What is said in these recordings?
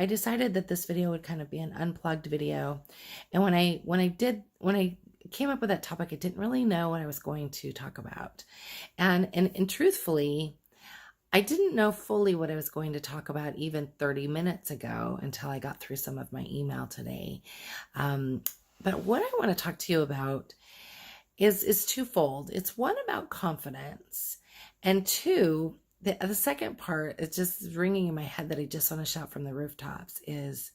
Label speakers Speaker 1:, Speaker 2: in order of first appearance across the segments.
Speaker 1: I decided that this video would kind of be an unplugged video. And when I came up with that topic, I didn't really know what I was going to talk about. And truthfully, I didn't know fully what I was going to talk about even 30 minutes ago until I got through some of my email today. But what I want to talk to you about is twofold. It's one about confidence, and two, the second part is just ringing in my head that I just want to shout from the rooftops is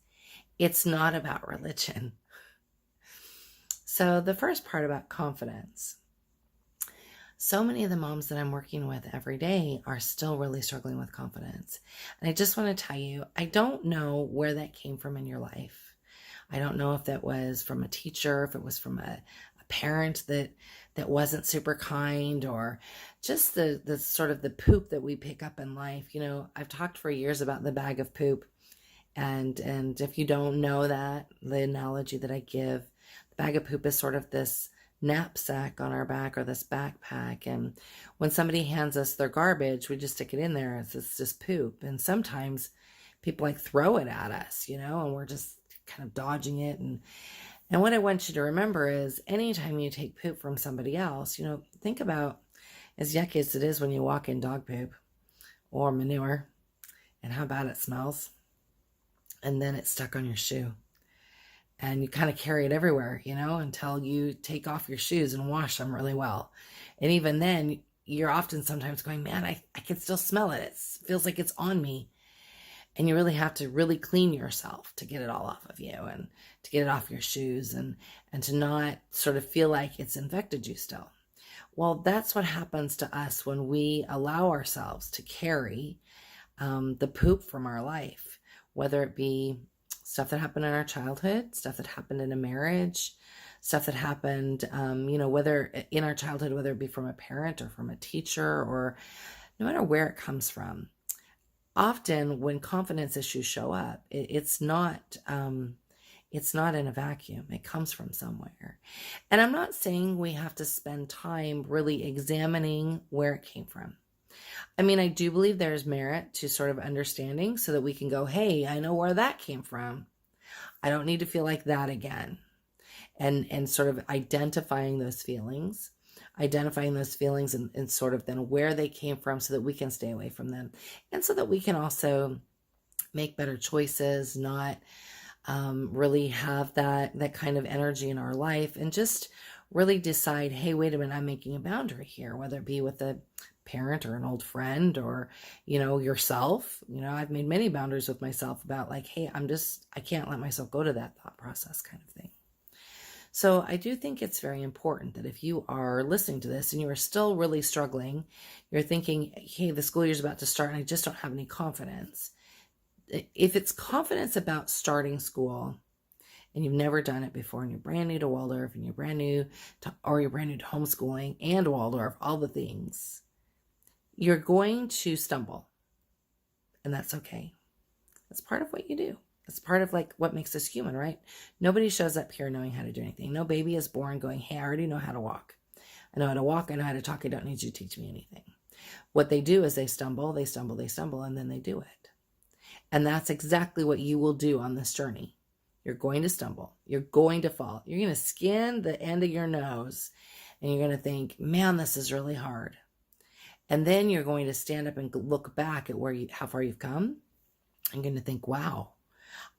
Speaker 1: it's not about religion. So the first part about confidence. So many of the moms that I'm working with every day are still really struggling with confidence. And I just want to tell you, I don't know where that came from in your life. I don't know if that was from a teacher, if it was from a parent that wasn't super kind, or just the sort of the poop that we pick up in life. You know, I've talked for years about the bag of poop. And if you don't know that, the analogy that I give, the bag of poop is sort of this knapsack on our back, or this backpack. And when somebody hands us their garbage, we just stick it in there. It's just poop. And sometimes people like throw it at us, you know, and we're just kind of dodging it. And what I want you to remember is anytime you take poop from somebody else, you know, think about, as yucky as it is when you walk in dog poop or manure, and how bad it smells. And then it's stuck on your shoe. And you kind of carry it everywhere, you know, until you take off your shoes and wash them really well. And even then, you're often sometimes going, man, I can still smell it. It feels like it's on me. And you really have to really clean yourself to get it all off of you, and to get it off your shoes, and to not sort of feel like it's infected you still. Well, that's what happens to us when we allow ourselves to carry the poop from our life, whether it be stuff that happened in our childhood, stuff that happened in a marriage, stuff that happened, you know, whether in our childhood, whether it be from a parent or from a teacher, or no matter where it comes from. Often when confidence issues show up, it's not in a vacuum. It comes from somewhere. And I'm not saying we have to spend time really examining where it came from. I mean, I do believe there's merit to sort of understanding so that we can go, hey, I know where that came from. I don't need to feel like that again. And sort of identifying those feelings and sort of then where they came from so that we can stay away from them. And so that we can also make better choices, not really have that kind of energy in our life, and just really decide, hey, wait a minute, I'm making a boundary here, whether it be with a parent or an old friend, or, you know, yourself. You know, I've made many boundaries with myself about like, hey, I can't let myself go to that thought process kind of thing. So I do think it's very important that if you are listening to this and you are still really struggling, you're thinking, hey, the school year's about to start and I just don't have any confidence. If it's confidence about starting school and you've never done it before, and you're brand new to Waldorf, and you're brand new to homeschooling and Waldorf, all the things, you're going to stumble. And that's okay. That's part of what you do. It's part of like what makes us human, right? Nobody shows up here knowing how to do anything. No baby is born going, hey, I already know how to walk. I know how to walk. I know how to talk. I don't need you to teach me anything. What they do is they stumble, and then they do it. And that's exactly what you will do on this journey. You're going to stumble. You're going to fall. You're going to skin the end of your nose, and you're going to think, man, this is really hard. And then you're going to stand up and look back at how far you've come. I'm going to think, wow,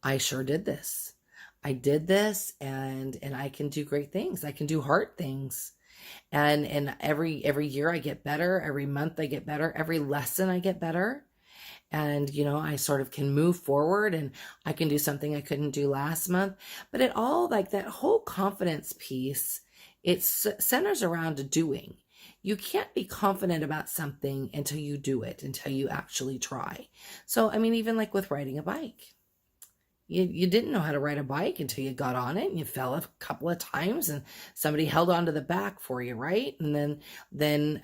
Speaker 1: I sure did this. I did this, and I can do great things. I can do hard things. And every year I get better. Every month I get better. Every lesson I get better. And, you know, I sort of can move forward, and I can do something I couldn't do last month. But it all, like that whole confidence piece, it centers around doing. You can't be confident about something until you do it, until you actually try. So, I mean, even like with riding a bike. You didn't know how to ride a bike until you got on it, and you fell a couple of times, and somebody held onto the back for you, right? And then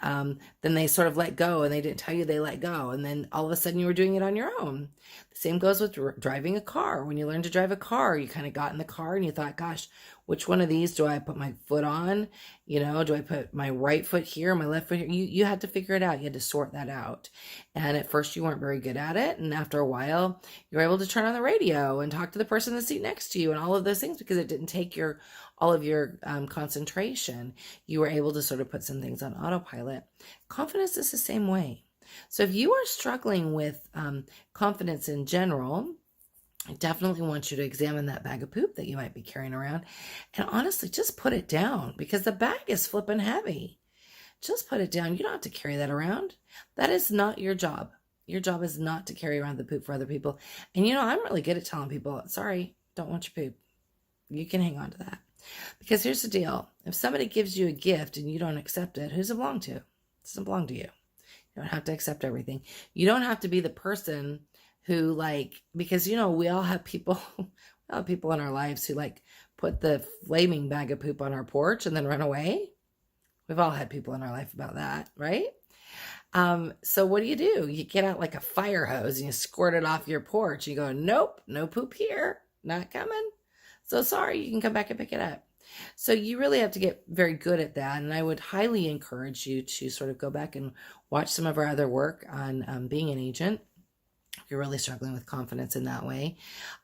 Speaker 1: they sort of let go, and they didn't tell you they let go, and then all of a sudden you were doing it on your own. The same goes with driving a car. When you learn to drive a car, you kind of got in the car and you thought, gosh, Which one of these do I put my foot on? Do I put my right foot here, my left foot here? You had to figure it out. You had to sort that out. And at first you weren't very good at it. And after a while, you were able to turn on the radio and talk to the person in the seat next to you and all of those things, because it didn't take all of your concentration. You were able to sort of put some things on autopilot. Confidence is the same way. So if you are struggling with confidence in general, I definitely want you to examine that bag of poop that you might be carrying around. And honestly, just put it down, because the bag is flipping heavy. Just put it down. You don't have to carry that around. That is not your job. Your job is not to carry around the poop for other people. And I'm really good at telling people, sorry, don't want your poop. You can hang on to that. Because here's the deal. If somebody gives you a gift and you don't accept it, who's it belong to? It doesn't belong to you. You don't have to accept everything. You don't have to be the person who because we all have people, in our lives who put the flaming bag of poop on our porch and then run away. We've all had people in our life about that, right? So what do? You get out like a fire hose and you squirt it off your porch. You go, nope, no poop here, not coming. So sorry, you can come back and pick it up. So you really have to get very good at that. And I would highly encourage you to sort of go back and watch some of our other work on being an agent. If you're really struggling with confidence in that way.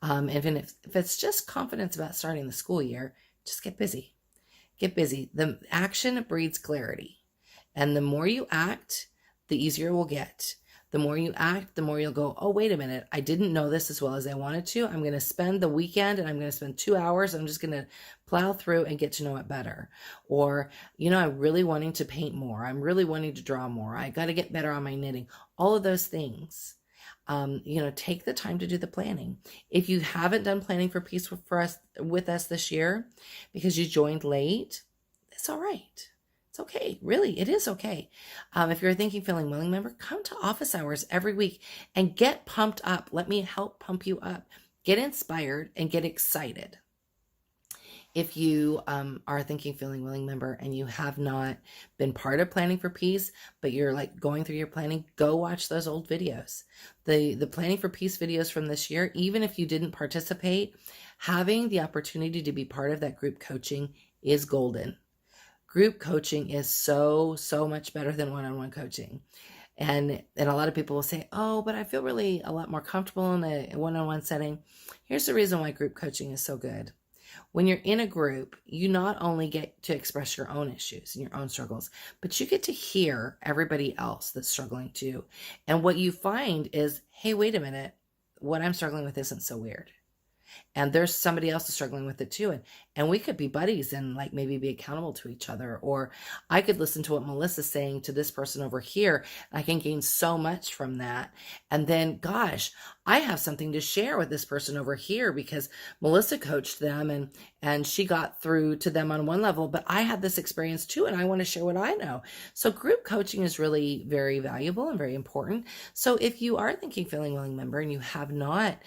Speaker 1: Even if it's just confidence about starting the school year, just get busy. Get busy. The action breeds clarity. And the more you act, the easier it will get. The more you act, the more you'll go, oh, wait a minute, I didn't know this as well as I wanted to. I'm going to spend the weekend and I'm going to spend 2 hours. I'm just going to plow through and get to know it better. Or, I'm really wanting to paint more. I'm really wanting to draw more. I got to get better on my knitting. All of those things. Take the time to do the planning. If you haven't done planning for peace with us this year because you joined late, it's all right. It's okay. Really, it is okay. If you're a Thinking, Feeling, Willing member, come to office hours every week and get pumped up. Let me help pump you up. Get inspired and get excited. If you are a Thinking, Feeling, Willing member and you have not been part of Planning for Peace, but you're going through your planning, go watch those old videos. The Planning for Peace videos from this year, even if you didn't participate, having the opportunity to be part of that group coaching is golden. Group coaching is so much better than one-on-one coaching. And a lot of people will say, oh, but I feel really a lot more comfortable in a one-on-one setting. Here's the reason why group coaching is so good. When you're in a group, you not only get to express your own issues and your own struggles, but you get to hear everybody else that's struggling too. And what you find is, hey, wait a minute, what I'm struggling with isn't so weird. And there's somebody else who's struggling with it too. And we could be buddies and maybe be accountable to each other. Or I could listen to what Melissa's saying to this person over here. I can gain so much from that. And then, gosh, I have something to share with this person over here because Melissa coached them and she got through to them on one level, but I had this experience too, and I want to share what I know. So group coaching is really very valuable and very important. So if you are Thinking, Feeling, Willing member and you have not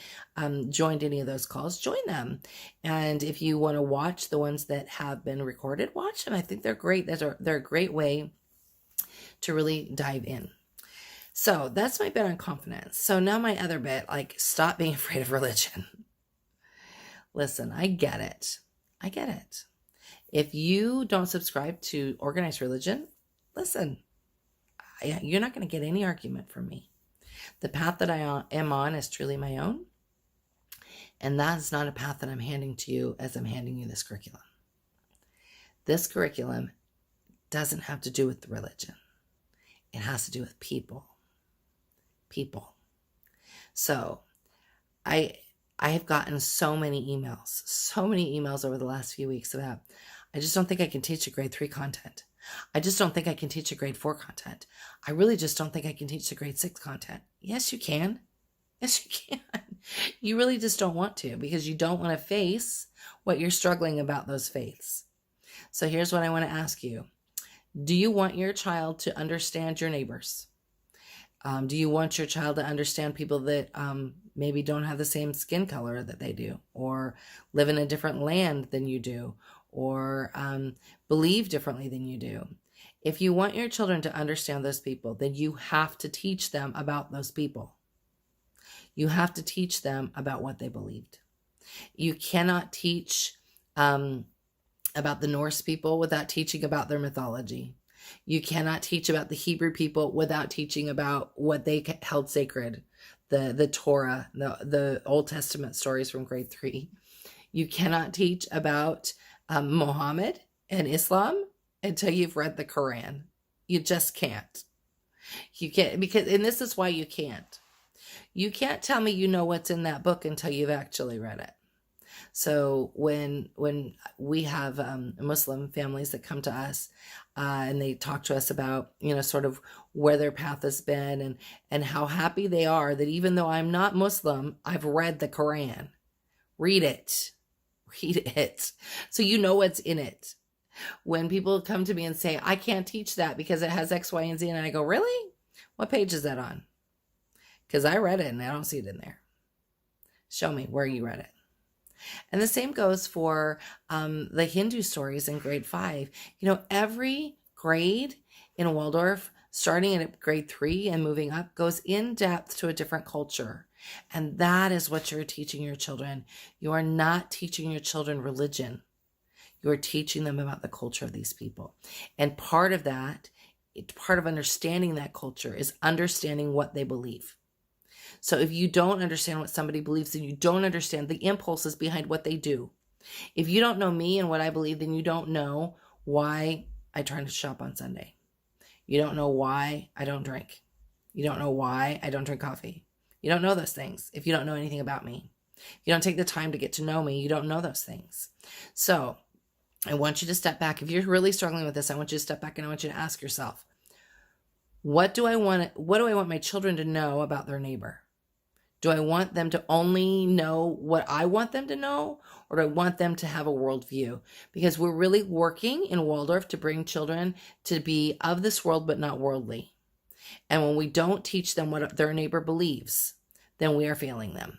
Speaker 1: joined any of those calls, join them. And if you want to watch the ones that have been recorded, watch them. I think they're great. They're a great way to really dive in. So that's my bit on confidence. So now my other bit, stop being afraid of religion. Listen, I get it. If you don't subscribe to organized religion, listen, you're not going to get any argument from me. The path that I am on is truly my own. And that's not a path that I'm handing to you as I'm handing you this curriculum. This curriculum doesn't have to do with the religion. It has to do with people. So I have gotten so many emails over the last few weeks about, I just don't think I can teach a grade 3 content. I just don't think I can teach a grade 4 content. I really just don't think I can teach the grade 6 content. Yes, you can. Yes, you can. You really just don't want to because you don't want to face what you're struggling about those faiths. So here's what I want to ask you. Do you want your child to understand your neighbors? Do you want your child to understand people that maybe don't have the same skin color that they do, or live in a different land than you do, or believe differently than you do? If you want your children to understand those people, then you have to teach them about those people. You have to teach them about what they believed. You cannot teach about the Norse people without teaching about their mythology. You cannot teach about the Hebrew people without teaching about what they held sacred, the Torah, the Old Testament stories from grade 3. You cannot teach about Muhammad and Islam until you've read the Quran. You just can't. You can't, because, and this is why you can't. You can't tell me you know what's in that book until you've actually read it. So when we have Muslim families that come to us and they talk to us about, sort of where their path has been and how happy they are that even though I'm not Muslim, I've read the Quran. Read it. Read it. So you know what's in it. When people come to me and say, I can't teach that because it has X, Y, and Z, and I go, really? What page is that on? Because I read it and I don't see it in there. Show me where you read it. And the same goes for the Hindu stories in grade 5. Every grade in Waldorf, starting at grade 3 and moving up, goes in depth to a different culture. And that is what you're teaching your children. You are not teaching your children religion. You are teaching them about the culture of these people. And part of that, part of understanding that culture is understanding what they believe. So if you don't understand what somebody believes, then you don't understand the impulses behind what they do. If you don't know me and what I believe, then you don't know why I try to shop on Sunday. You don't know why I don't drink. You don't know why I don't drink coffee. You don't know those things if you don't know anything about me. If you don't take the time to get to know me, you don't know those things. So I want you to step back. If you're really struggling with this, I want you to step back and I want you to ask yourself, what do I want my children to know about their neighbor? Do I want them to only know what I want them to know, or do I want them to have a worldview? Because we're really working in Waldorf to bring children to be of this world but not worldly. And when we don't teach them what their neighbor believes, then we are failing them.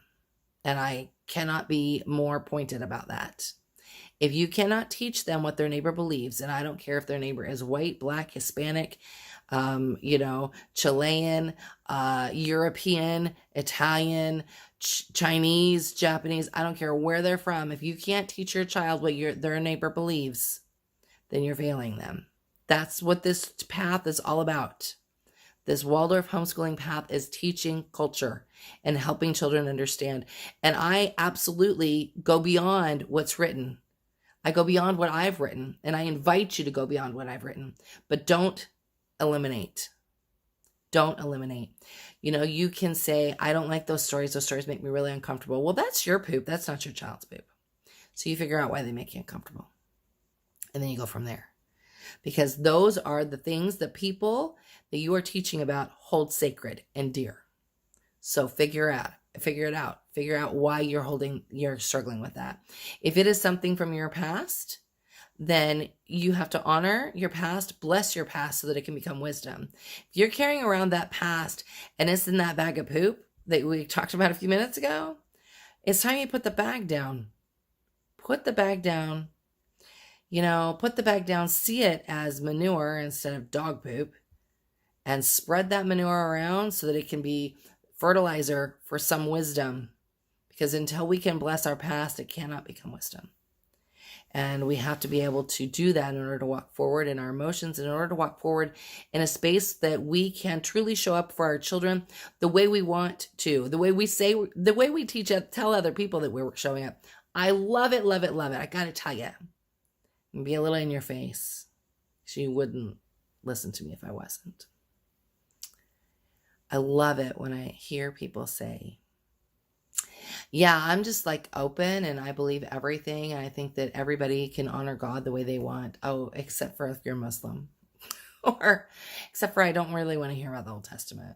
Speaker 1: And I cannot be more pointed about that. If you cannot teach them what their neighbor believes, and I don't care if their neighbor is white, black, Hispanic, Chilean, European, Italian, Chinese, Japanese, I don't care where they're from. If you can't teach your child what their neighbor believes, then you're failing them. That's what this path is all about. This Waldorf homeschooling path is teaching culture and helping children understand. And I absolutely go beyond what's written. I go beyond what I've written, and I invite you to go beyond what I've written, but don't eliminate. Don't eliminate. You can say, I don't like those stories. Those stories make me really uncomfortable. Well, that's your poop. That's not your child's poop. So you figure out why they make you uncomfortable. And then you go from there. Because those are the things that people that you are teaching about hold sacred and dear. So figure it out. Figure out why you're struggling with that. If it is something from your past, then you have to honor your past, bless your past so that it can become wisdom. If you're carrying around that past and it's in that bag of poop that we talked about a few minutes ago, it's time you put the bag down. Put the bag down. Put the bag down, see it as manure instead of dog poop, and spread that manure around so that it can be fertilizer for some wisdom. Because until we can bless our past, it cannot become wisdom. And we have to be able to do that in order to walk forward in our emotions, in order to walk forward in a space that we can truly show up for our children the way we want to, the way we tell other people that we're showing up. I love it, love it, love it. I got to tell you. And be a little in your face. She wouldn't listen to me if I wasn't. I love it when I hear people say, yeah, I'm just open and I believe everything. And I think that everybody can honor God the way they want. Oh, except for if you're Muslim. Or except for I don't really want to hear about the Old Testament.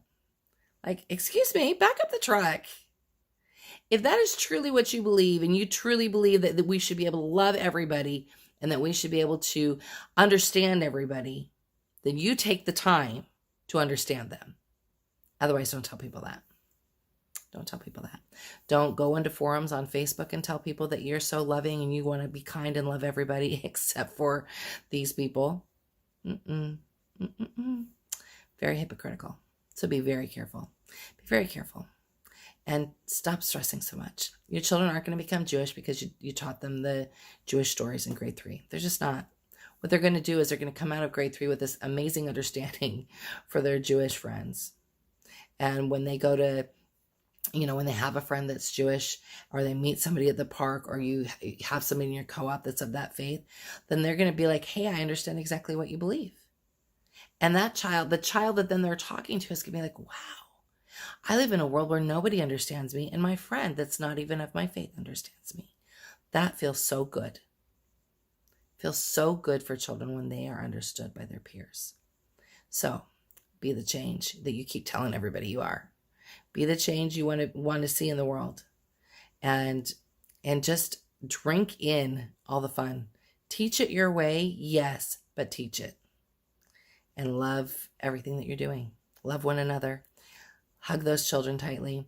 Speaker 1: Excuse me, back up the truck. If that is truly what you believe, and you truly believe that we should be able to love everybody and that we should be able to understand everybody, then you take the time to understand them. Otherwise, don't tell people that. Don't tell people that. Don't go into forums on Facebook and tell people that you're so loving and you want to be kind and love everybody except for these people. Very hypocritical. So be very careful. Be very careful. and stop stressing so much. Your children aren't going to become Jewish because you taught them the Jewish stories in grade 3. They're just not. What they're going to do is they're going to come out of grade 3 with this amazing understanding for their Jewish friends. And when they go to, when they have a friend that's Jewish, or they meet somebody at the park, or you have somebody in your co-op that's of that faith, then they're going to be like, hey, I understand exactly what you believe. And the child that then they're talking to is going to be like, wow, I live in a world where nobody understands me, and my friend that's not even of my faith understands me. That feels so good. Feels so good for children when they are understood by their peers. So be the change that you keep telling everybody you are. Be the change you want to see in the world. And just drink in all the fun. Teach it your way, yes, but teach it. And love everything that you're doing. Love one another. Hug those children tightly.